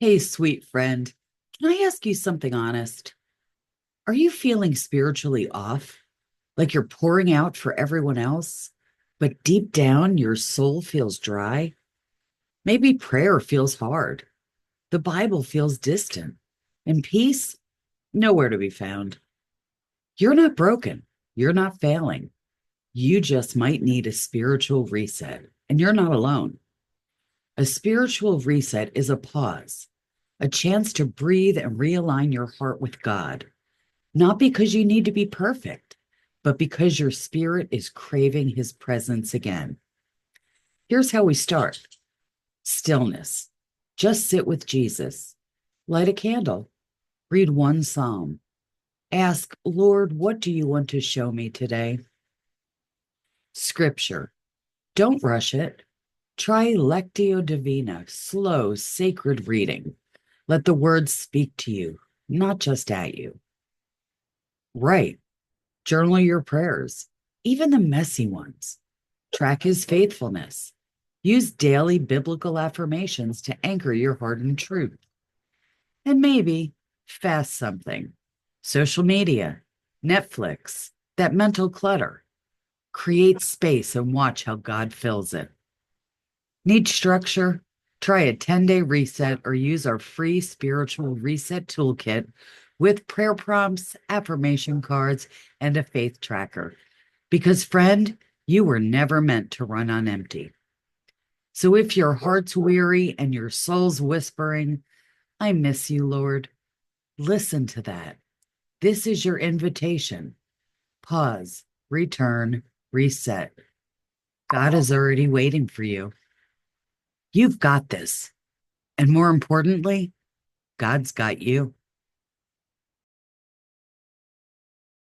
Hey, sweet friend, can I ask you something honest? Are you feeling spiritually off? Like you're pouring out for everyone else, but deep down your soul feels dry? Maybe prayer feels hard, the Bible feels distant, and peace nowhere to be found. You're not broken, you're not failing. You just might need a spiritual reset, and you're not alone. A spiritual reset is a pause, a chance to breathe and realign your heart with God. Not because you need to be perfect, but because your spirit is craving his presence again. Here's how we start: stillness. Just sit with Jesus. Light a candle. Read one psalm. Ask, Lord, what do you want to show me today? Scripture. Don't rush it. Try Lectio Divina, slow, sacred reading. Let the words speak to you, not just at you. Write. Journal your prayers, even the messy ones. Track his faithfulness. Use daily biblical affirmations to anchor your heart in truth. And maybe fast something. Social media, Netflix, that mental clutter. Create space and watch how God fills it. Need structure? Try a 10-day reset or use our free spiritual reset toolkit with prayer prompts, affirmation cards, and a faith tracker. Because, friend, you were never meant to run on empty. So if your heart's weary and your soul's whispering, I miss you, Lord, listen to that. This is your invitation. Pause, return, reset. God is already waiting for you. You've got this. And more importantly, God's got you.